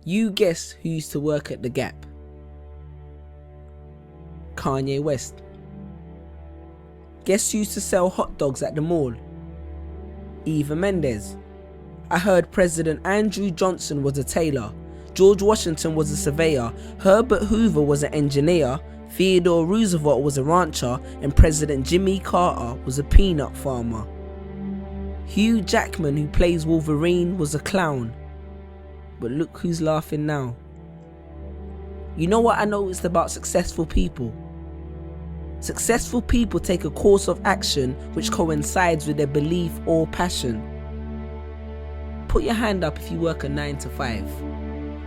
You guess who used to work at The Gap? Kanye West. Guess who used to sell hot dogs at the mall? Eva Mendes. I heard President Andrew Johnson was a tailor, George Washington was a surveyor, Herbert Hoover was an engineer, Theodore Roosevelt was a rancher, and President Jimmy Carter was a peanut farmer. Hugh Jackman, who plays Wolverine, was a clown. But look who's laughing now. You know what I noticed about successful people? Successful people take a course of action which coincides with their belief or passion. Put your hand up if you work a 9 to 5,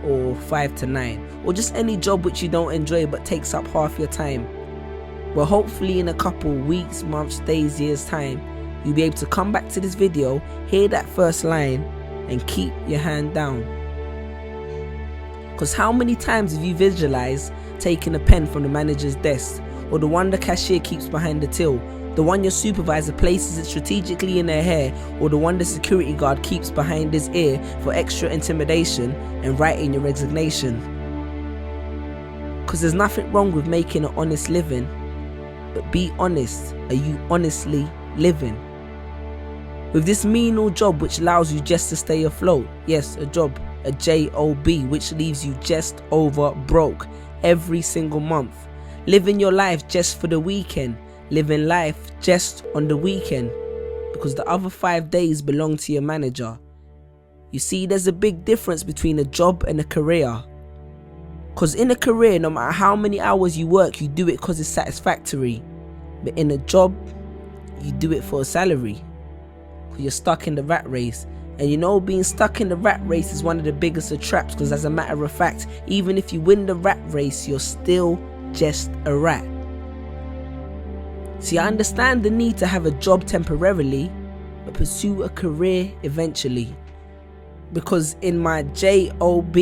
or 5 to 9, or just any job which you don't enjoy but takes up half your time. Well, hopefully in a couple weeks, months, days, years time, you'll be able to come back to this video, hear that first line, and keep your hand down. Because how many times have you visualized taking a pen from the manager's desk, or the one the cashier keeps behind the till, the one your supervisor places it strategically in their hair, or the one the security guard keeps behind his ear for extra intimidation, and writing your resignation? Because there's nothing wrong with making an honest living, but be honest, are you honestly living? With this menial job which allows you just to stay afloat, yes, a job, a job, which leaves you just over broke every single month. Living your life just for the weekend, living life just on the weekend, because the other 5 days belong to your manager. You see, there's a big difference between a job and a career. Because in a career, no matter how many hours you work, you do it because it's satisfactory. But in a job, you do it for a salary. Because you're stuck in the rat race. And you know, being stuck in the rat race is one of the biggest of traps, because as a matter of fact, even if you win the rat race, you're still just a rat. See, I understand the need to have a job temporarily, but pursue a career eventually. Because in my job,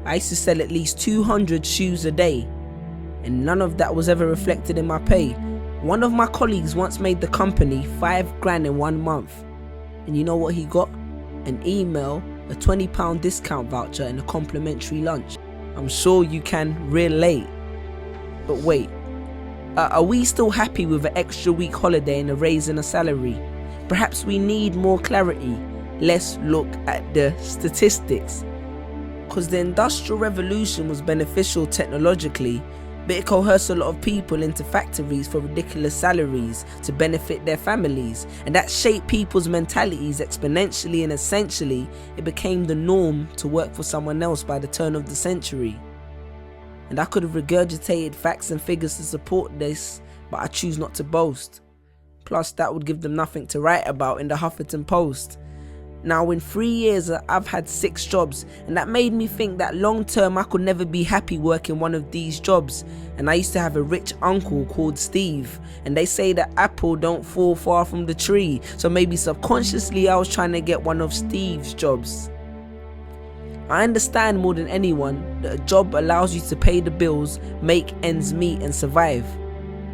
I used to sell at least 200 shoes a day, and none of that was ever reflected in my pay. One of my colleagues once made the company $5 in 1 month, and you know what he got? An email, a £20 discount voucher, and a complimentary lunch. I'm sure you can relate. But wait, are we still happy with an extra week holiday and a raise in a salary? Perhaps we need more clarity. Let's look at the statistics. Because the Industrial Revolution was beneficial technologically, but it coerced a lot of people into factories for ridiculous salaries to benefit their families, and that shaped people's mentalities exponentially, and essentially it became the norm to work for someone else by the turn of the century. And I could have regurgitated facts and figures to support this, but I choose not to boast. Plus that would give them nothing to write about in the Huffington Post. Now in 3 years I've had 6 jobs, and that made me think that long term I could never be happy working one of these jobs. And I used to have a rich uncle called Steve, and they say that apple don't fall far from the tree, so maybe subconsciously I was trying to get one of Steve's jobs. I understand more than anyone that a job allows you to pay the bills, make ends meet, and survive.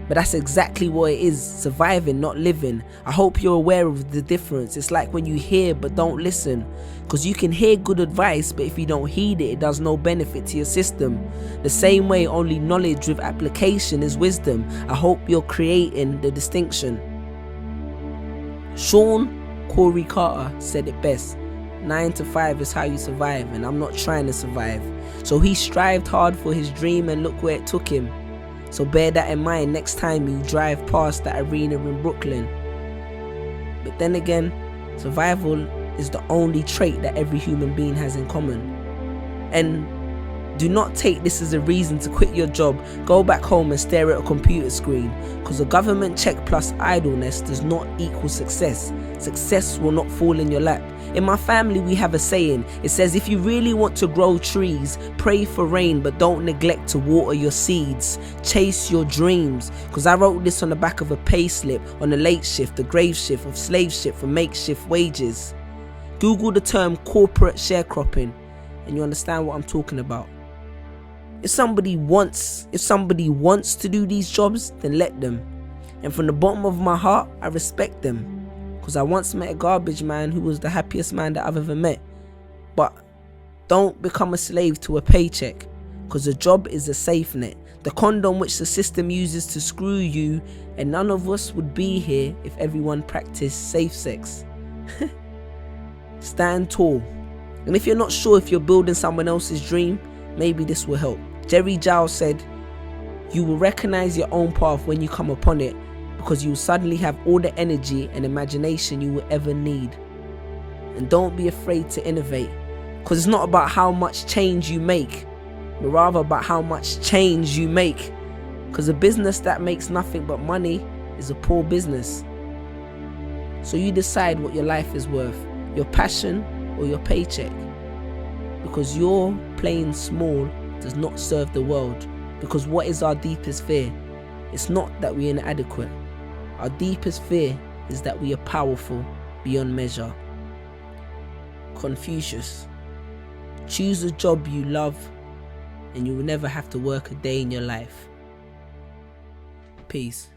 But that's exactly what it is, surviving, not living. I hope you're aware of the difference. It's like when you hear but don't listen. Because you can hear good advice, but if you don't heed it, it does no benefit to your system. The same way only knowledge with application is wisdom. I hope you're creating the distinction. Sean Corey Carter said it best. 9 to 5 is how you survive, and I'm not trying to survive. So he strived hard for his dream, and look where it took him. So bear that in mind next time you drive past that arena in Brooklyn. But then again, survival is the only trait that every human being has in common. And do not take this as a reason to quit your job, go back home and stare at a computer screen, because a government check plus idleness does not equal success. Success will not fall in your lap. In my family we have a saying. It says, if you really want to grow trees, pray for rain, but don't neglect to water your seeds. Chase your dreams. Because I wrote this on the back of a pay slip, on the late shift, the grave shift of slave ship for makeshift wages. Google the term corporate sharecropping and you understand what I'm talking about. If somebody wants to do these jobs, then let them. And from the bottom of my heart, I respect them. Because I once met a garbage man who was the happiest man that I've ever met. But Don't become a slave to a paycheck, because a job is a safe net, the condom which the system uses to screw you, and none of us would be here if everyone practiced safe sex. Stand tall. And if you're not sure if you're building someone else's dream, maybe this will help. Jerry Giles said, "You will recognize your own path when you come upon it, because you will suddenly have all the energy and imagination you will ever need." And don't be afraid to innovate, because it's not about how much change you make, but rather about how much change you make. Because a business that makes nothing but money is a poor business. So you decide what your life is worth, your passion or your paycheck. Because your playing small does not serve the world. Because what is our deepest fear? It's not that we're inadequate. Our deepest fear is that we are powerful beyond measure. Confucius. Choose a job you love and you will never have to work a day in your life. Peace.